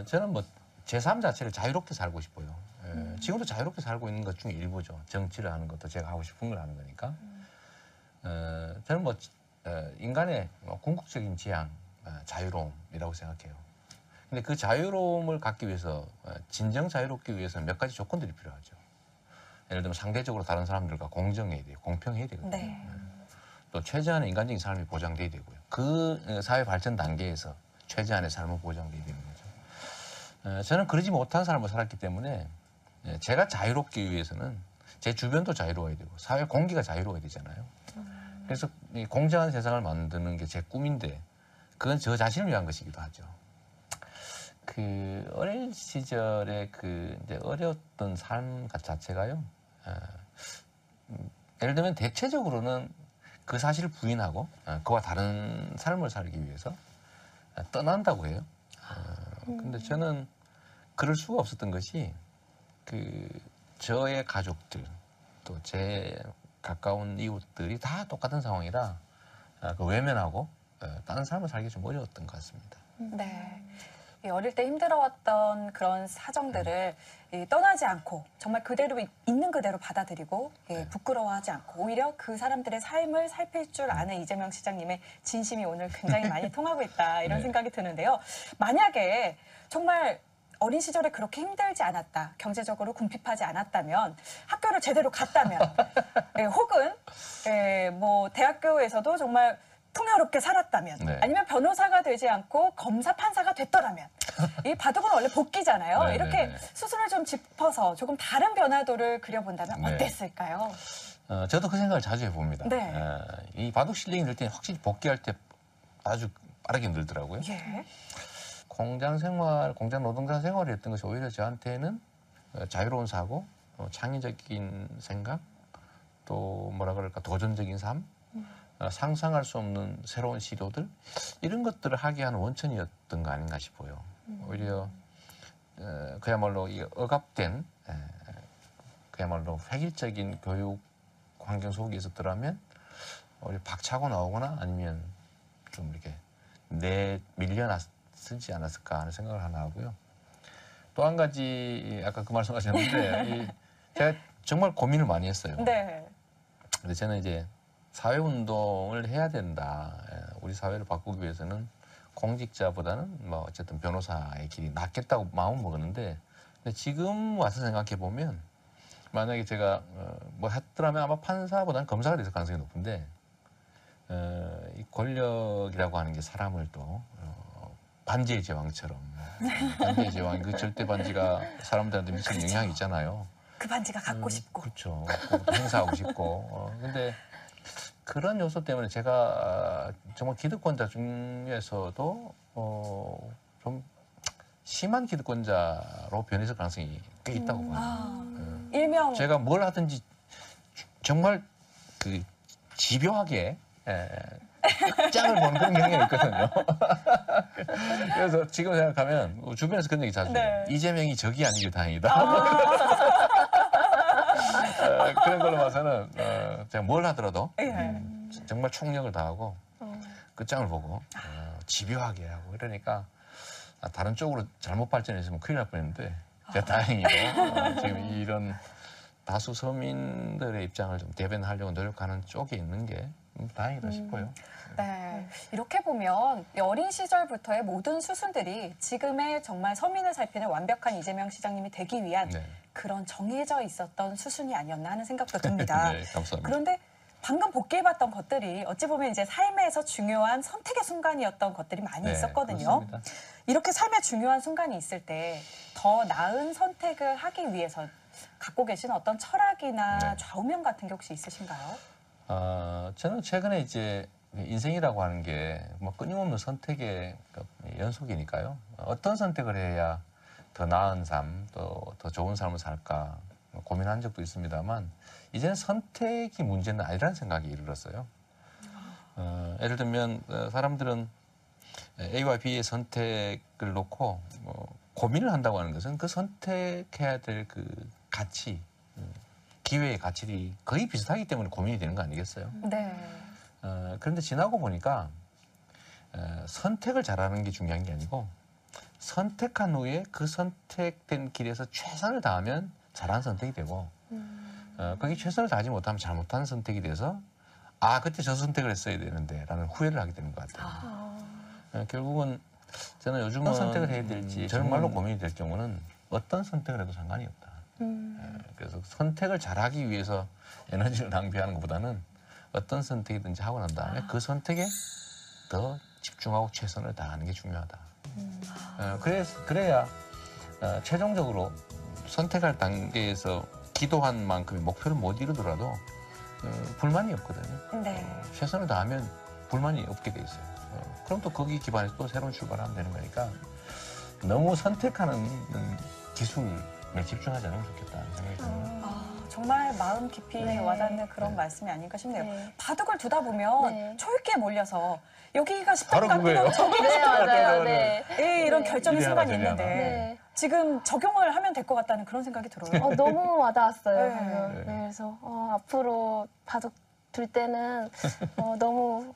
저는 뭐 제 삶 자체를 자유롭게 살고 싶어요. 지금도 자유롭게 살고 있는 것 중에 일부죠. 정치를 하는 것도 제가 하고 싶은 걸 하는 거니까. 저는 뭐 인간의 궁극적인 지향, 자유로움이라고 생각해요. 근데 그 자유로움을 갖기 위해서 진정 자유롭기 위해서는 몇 가지 조건들이 필요하죠. 예를 들면 상대적으로 다른 사람들과 공정해야 돼요. 공평해야 되거든요. 네. 또 최저한의 인간적인 삶이 보장돼야 되고요. 그 사회 발전 단계에서 최저한의 삶은 보장돼야 되는 거죠. 저는 그러지 못한 삶을 살았기 때문에 제가 자유롭기 위해서는 제 주변도 자유로워야 되고 사회 공기가 자유로워야 되잖아요. 그래서 이 공정한 세상을 만드는 게 제 꿈인데 그건 저 자신을 위한 것이기도 하죠. 그 어린 시절에 그 이제 어려웠던 삶 자체가요. 예를 들면 대체적으로는 그 사실을 부인하고 그와 다른 삶을 살기 위해서 떠난다고 해요. 근데 저는 그럴 수가 없었던 것이 저의 가족들 또 제 가까운 이웃들이 다 똑같은 상황이라 외면하고 다른 삶을 살기 좀 어려웠던 것 같습니다. 네. 이 어릴 때 힘들어왔던 그런 사정들을 떠나지 않고 정말 그대로 있는 그대로 받아들이고 부끄러워하지 않고 오히려 그 사람들의 삶을 살필 줄 아는 이재명 시장님의 진심이 오늘 굉장히 많이 통하고 있다 이런 네. 생각이 생각이 드는데요. 만약에 정말 어린 시절에 그렇게 힘들지 않았다, 경제적으로 궁핍하지 않았다면, 학교를 제대로 갔다면, 혹은 뭐 대학교에서도 정말 풍요롭게 살았다면, 네. 아니면 변호사가 되지 않고 검사, 판사가 됐더라면, 이 바둑은 원래 복귀잖아요. 네, 이렇게 네, 네. 수순을 좀 짚어서 조금 다른 변화도를 그려본다면 네. 어땠을까요? 저도 그 생각을 자주 해봅니다. 네. 이 바둑 실력이 늘 때 확실히 복귀할 때 아주 빠르게 늘더라고요. 예. 공장 노동자 생활을 했던 것이 오히려 저한테는 자유로운 사고, 창의적인 생각, 또 뭐라 그럴까 도전적인 삶, 상상할 수 없는 새로운 시도들 이런 것들을 하게 하는 원천이었던 거 아닌가 싶어요. 오히려 그야말로 이 억압된 그야말로 획일적인 교육 환경 속에 있었더라면 우리 박차고 나오거나 아니면 좀 이렇게 밀려났지 않았을까 하는 생각을 하나 하고요. 또 한 가지 아까 그 말씀하셨는데 제가 정말 고민을 많이 했어요. 네. 근데 저는 이제 사회운동을 해야 된다. 우리 사회를 바꾸기 위해서는 공직자보다는 뭐 어쨌든 변호사의 길이 낫겠다고 마음 먹었는데 근데 지금 와서 생각해 보면 만약에 제가 뭐 했더라면 아마 판사보다는 검사가 됐을 가능성이 높은데 이 권력이라고 하는 게 사람을 또 반지의 제왕처럼 반지의 제왕 그 절대 반지가 사람들한테 미치는 그렇죠. 영향이 있잖아요. 그 반지가 갖고 싶고. 그렇죠. 행사하고 싶고. 근데 그런 요소 때문에 제가 정말 기득권자 중에서도 좀 심한 기득권자로 변했을 가능성이 꽤 있다고 봐요. 일명 제가 뭘 하든지 정말 그 집요하게 끝장을 보는 그런 경향이 있거든요. 그래서 지금 생각하면 주변에서 그런 얘기 자주 해요. 네. 이재명이 적이 아니길 다행이다. 그런 걸로 봐서는 제가 뭘 하더라도 정말 총력을 다하고 끝장을 보고 집요하게 하고 이러니까 다른 쪽으로 잘못 발전했으면 큰일 날 뻔했는데 제가 다행히도 지금 이런 다수 서민들의 입장을 좀 대변하려고 노력하는 쪽에 있는 게 다행이다 싶어요. 네. 이렇게 보면 어린 시절부터의 모든 수순들이 지금의 정말 서민을 살피는 완벽한 이재명 시장님이 되기 위한 네. 그런 정해져 있었던 수순이 아니었나 하는 생각도 듭니다. 네, 감사합니다. 그런데 방금 복귀해봤던 것들이 어찌 보면 이제 삶에서 중요한 선택의 순간이었던 것들이 많이 네, 있었거든요. 그렇습니다. 이렇게 삶의 중요한 순간이 있을 때 더 나은 선택을 하기 위해서 갖고 계신 어떤 철학이나 네. 좌우명 같은 게 혹시 있으신가요? 저는 최근에 이제 인생이라고 하는 게 뭐 끊임없는 선택의 연속이니까요. 어떤 선택을 해야 더 나은 삶, 또 더 좋은 삶을 살까 고민한 적도 있습니다만 이제는 선택이 문제는 아니라는 생각이 이르렀어요. 예를 들면 사람들은 A와 B의 선택을 놓고 고민을 한다고 하는 것은 그 선택해야 될 그 가치, 기회의 가치들이 거의 비슷하기 때문에 고민이 되는 거 아니겠어요? 네. 그런데 지나고 보니까 선택을 잘하는 게 중요한 게 아니고 선택한 후에 그 선택된 길에서 최선을 다하면 잘한 선택이 되고 거기 최선을 다하지 못하면 잘못한 선택이 돼서 그때 저 선택을 했어야 되는데 라는 후회를 하게 되는 것 같아요. 결국은 저는 요즘은 선택을 해야 될지 정말로 고민이 될 경우는 어떤 선택을 해도 상관이 없다. 그래서 선택을 잘하기 위해서 에너지를 낭비하는 것보다는 어떤 선택이든지 하고 난 다음에 그 선택에 더 집중하고 최선을 다하는 게 중요하다. 그래야 최종적으로 선택할 단계에서 기도한 만큼의 목표를 못 이루더라도 불만이 없거든요. 네. 최선을 다하면 불만이 없게 돼 있어요. 그럼 또 거기 기반에서 또 새로운 출발을 하면 되는 거니까 너무 선택하는 기술에 집중하지 않으면 좋겠다는 생각이 듭니다. 정말 마음 깊이 네. 와닿는 그런 말씀이 아닌가 싶네요. 네. 바둑을 두다 보면 네. 초읽기에 몰려서 여기가 바로 10점 그거예요. 깎이면 저기가 네, 10점 맞아요. 깎이면 네. 이런 네. 결정의 이리 순간이 하나, 저리 있는데 하나. 네. 지금 적용을 하면 될 것 같다는 그런 생각이 들어요. 너무 와닿았어요. 네. 방금. 네. 네, 그래서 앞으로 바둑 둘 때는 너무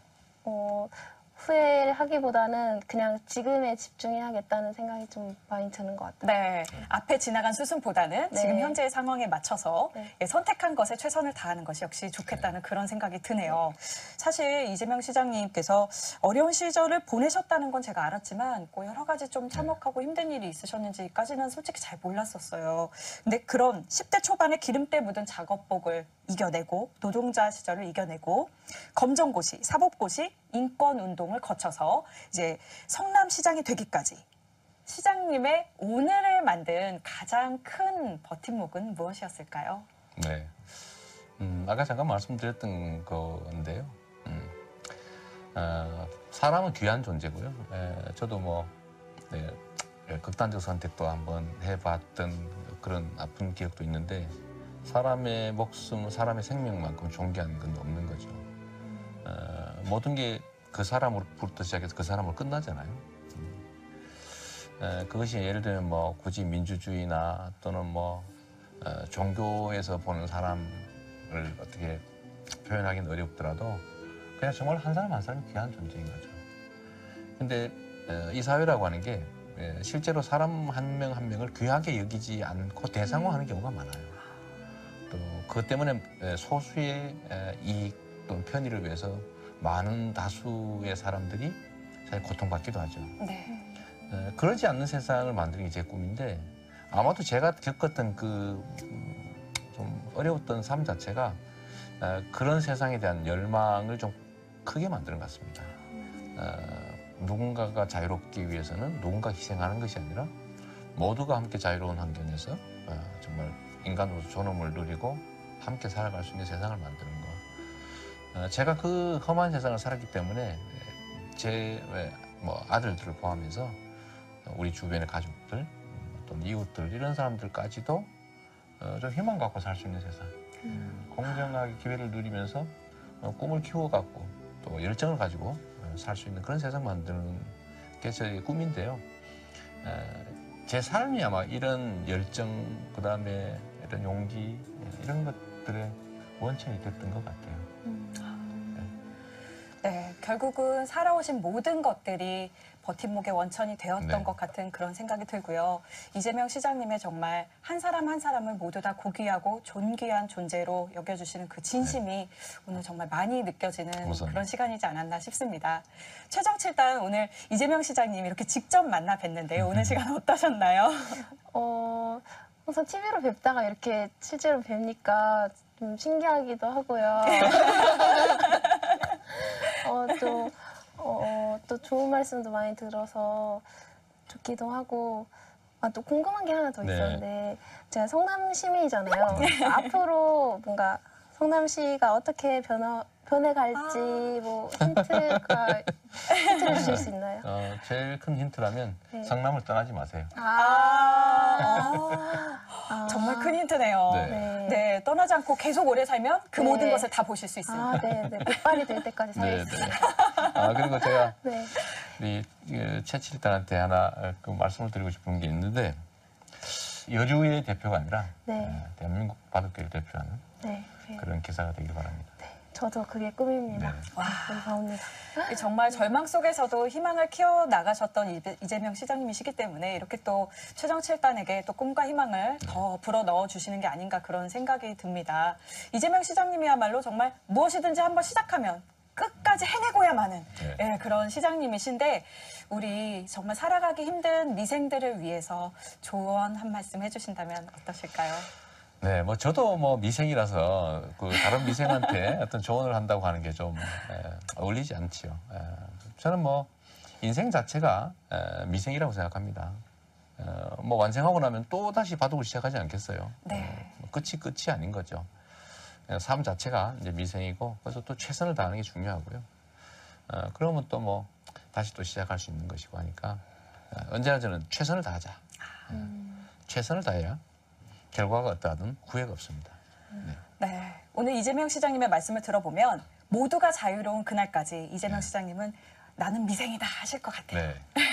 후회하기보다는 그냥 지금에 집중해야겠다는 생각이 좀 많이 드는 것 같아요. 네, 앞에 지나간 수순보다는 네. 지금 현재의 상황에 맞춰서 네. 선택한 것에 최선을 다하는 것이 역시 좋겠다는 그런 생각이 드네요. 사실 이재명 시장님께서 어려운 시절을 보내셨다는 건 제가 알았지만 여러 가지 좀 참혹하고 힘든 일이 있으셨는지까지는 솔직히 잘 몰랐었어요. 근데 그런 10대 초반에 기름때 묻은 작업복을 이겨내고 노동자 시절을 이겨내고 검정고시, 사법고시, 인권운동을 거쳐서 이제 성남시장이 되기까지 시장님의 오늘을 만든 가장 큰 버팀목은 무엇이었을까요? 네. 아까 잠깐 말씀드렸던 건데요. 사람은 귀한 존재고요. 저도 극단적 선택도 한번 해봤던 그런 아픈 기억도 있는데 사람의 목숨, 사람의 생명만큼 존귀한 건 없는 거죠. 모든 게 그 사람으로부터 시작해서 그 사람으로 끝나잖아요. 그것이 예를 들면 굳이 민주주의나 또는 종교에서 보는 사람을 어떻게 표현하기는 어렵더라도 그냥 정말 한 사람 한 사람이 귀한 존재인 거죠. 근데 이 사회라고 하는 게 실제로 사람 한 명 한 명을 귀하게 여기지 않고 대상화하는 경우가 많아요. 또 그것 때문에 소수의 이익 또는 편의를 위해서 많은 다수의 사람들이 사실 고통받기도 하죠. 네. 그러지 않는 세상을 만드는 게 제 꿈인데 아마도 제가 겪었던 그 좀 어려웠던 삶 자체가 그런 세상에 대한 열망을 좀 크게 만드는 것 같습니다. 누군가가 자유롭기 위해서는 누군가 희생하는 것이 아니라 모두가 함께 자유로운 환경에서 정말 인간으로서 존엄을 누리고 함께 살아갈 수 있는 세상을 만드는 것. 제가 그 험한 세상을 살았기 때문에 제 아들들을 포함해서 우리 주변의 가족들 또는 이웃들 이런 사람들까지도 좀 희망 갖고 살 수 있는 세상, 공정하게 기회를 누리면서 꿈을 키워갖고 또 열정을 가지고 살 수 있는 그런 세상 만드는 게 제 꿈인데요. 제 삶이 아마 이런 열정, 그 다음에 이런 용기 이런 것들의 원천이 됐던 것 같아요. 네, 결국은 살아오신 모든 것들이 버팀목의 원천이 되었던 네. 것 같은 그런 생각이 들고요. 이재명 시장님의 정말 한 사람 한 사람을 모두 다 고귀하고 존귀한 존재로 여겨주시는 그 진심이 오늘 정말 많이 느껴지는 감사합니다. 그런 시간이지 않았나 싶습니다. 최정칠단 오늘 이재명 시장님 이렇게 직접 만나 뵀는데요. 오늘 시간 어떠셨나요? 항상 TV로 뵙다가 이렇게 실제로 뵈니까 좀 신기하기도 하고요. 또 좋은 말씀도 많이 들어서 좋기도 하고, 또 궁금한 게 하나 더 네. 있었는데, 제가 성남 시민이잖아요. 앞으로 뭔가 성남시가 어떻게 변해갈지 뭐 힌트를 주실 수 있나요? 제일 큰 힌트라면 네. 성남을 떠나지 마세요. 정말 큰 힌트네요. 네. 네. 네, 떠나지 않고 계속 오래 살면 그 네. 모든 것을 다 보실 수 있습니다. 네. 백발이 될 때까지 네, 살겠습니다. 그리고 제가 네. 우리 최칠단한테 하나 그 말씀을 드리고 싶은 게 있는데 여류의 대표가 아니라 네. 대한민국 바둑계를 대표하는 네. 그런 기사가 되길 바랍니다. 저도 그게 꿈입니다. 네. 감사합니다. 정말 절망 속에서도 희망을 키워 나가셨던 이재명 시장님이시기 때문에 이렇게 또 최정칠단에게 또 꿈과 희망을 더 불어 넣어 주시는 게 아닌가 그런 생각이 듭니다. 이재명 시장님이야말로 정말 무엇이든지 한번 시작하면 끝까지 해내고야만은 네. 그런 시장님이신데 우리 정말 살아가기 힘든 미생들을 위해서 조언 한 말씀 해주신다면 어떠실까요? 네, 뭐 저도 뭐 미생이라서 그 다른 미생한테 어떤 조언을 한다고 하는 게 좀 어울리지 않지요. 저는 뭐 인생 자체가 미생이라고 생각합니다. 뭐 완성하고 나면 또 다시 바둑을 시작하지 않겠어요. 네. 끝이 아닌 거죠. 삶 자체가 이제 미생이고 그래서 또 최선을 다하는 게 중요하고요. 그러면 또 뭐 다시 또 시작할 수 있는 것이고 하니까 언제나 저는 최선을 다하자. 최선을 다해야 결과가 어떠하든 후회가 없습니다. 네. 네. 오늘 이재명 시장님의 말씀을 들어보면 모두가 자유로운 그날까지 이재명 시장님은 나는 미생이다 하실 것 같아요. 네.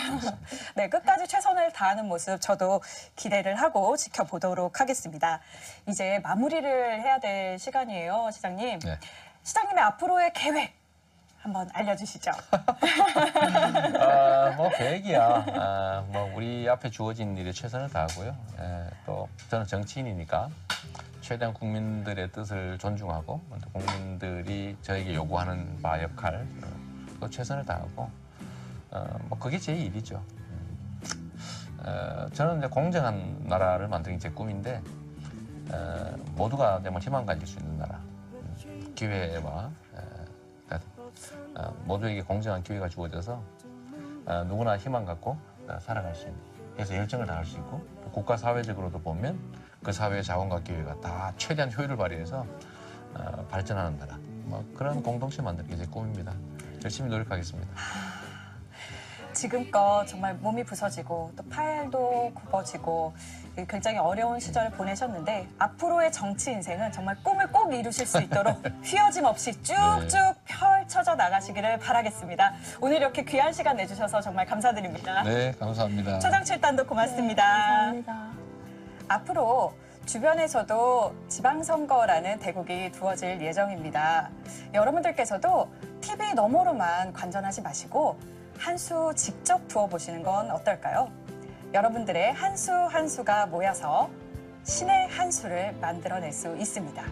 네, 끝까지 최선을 다하는 모습 저도 기대를 하고 지켜보도록 하겠습니다. 이제 마무리를 해야 될 시간이에요, 시장님. 네. 시장님의 앞으로의 계획 한번 알려주시죠. 뭐 계획이야. 뭐 우리 앞에 주어진 일에 최선을 다하고요. 또 저는 정치인이니까 최대한 국민들의 뜻을 존중하고 또 국민들이 저에게 요구하는 바 역할 또 최선을 다하고 뭐 그게 제 일이죠. 저는 이제 공정한 나라를 만드는 게 제 꿈인데 모두가 뭐 희망 가질 수 있는 나라, 기회와 모두에게 공정한 기회가 주어져서 누구나 희망 갖고 살아갈 수 있는, 그래서 열정을 다할 수 있고 또 국가 사회적으로도 보면 그 사회의 자원과 기회가 다 최대한 효율을 발휘해서 발전하는 나라, 뭐 그런 공동체 만드는 게 제 꿈입니다. 열심히 노력하겠습니다. 지금껏 정말 몸이 부서지고 또 팔도 굽어지고 굉장히 어려운 시절을 보내셨는데 앞으로의 정치 인생은 정말 꿈을 꼭 이루실 수 있도록 휘어짐 없이 쭉쭉 펼쳐져 나가시기를 바라겠습니다. 오늘 이렇게 귀한 시간 내주셔서 정말 감사드립니다. 네, 감사합니다. 최정칠단도 고맙습니다. 감사합니다. 앞으로 주변에서도 지방선거라는 대국이 두어질 예정입니다. 여러분들께서도 TV 너머로만 관전하지 마시고 한 수 직접 두어보시는 건 어떨까요? 여러분들의 한 수 한 수가 모여서 신의 한 수를 만들어낼 수 있습니다.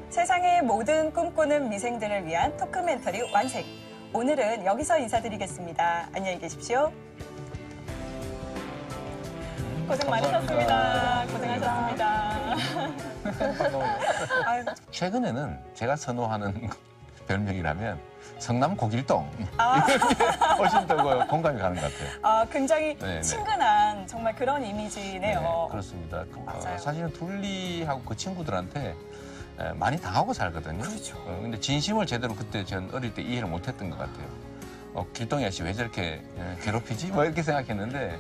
세상의 모든 꿈꾸는 미생들을 위한 토크멘터리 완생. 오늘은 여기서 인사드리겠습니다. 안녕히 계십시오. 고생 많으셨습니다. 고생하셨습니다. 아유, 최근에는 제가 선호하는 별명이라면 성남 고길동 훨씬 더 공감이 가는 것 같아요. 굉장히 네. 친근한 정말 그런 이미지네요. 네, 그렇습니다. 맞아요. 사실은 둘리하고 그 친구들한테 많이 당하고 살거든요. 그렇죠. 근데 진심을 제대로 그때 전 어릴 때 이해를 못했던 것 같아요. 길동이 아저씨 왜 저렇게 괴롭히지? 뭐 이렇게 생각했는데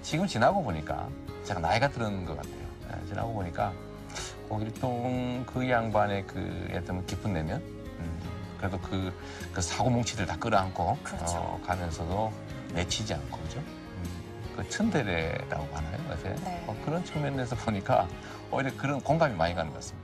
지금 지나고 보니까 제가 나이가 들은 것 같아요. 지나고 보니까 고길동 그 양반의 그 어떤 깊은 내면, 그래도 그 사고 뭉치들 다 끌어안고 그렇죠. 가면서도 내치지 않고 그죠? 그 츤데레라고 하나요? 요새? 네. 그런 측면에서 보니까 오히려 그런 공감이 많이 가는 것 같습니다.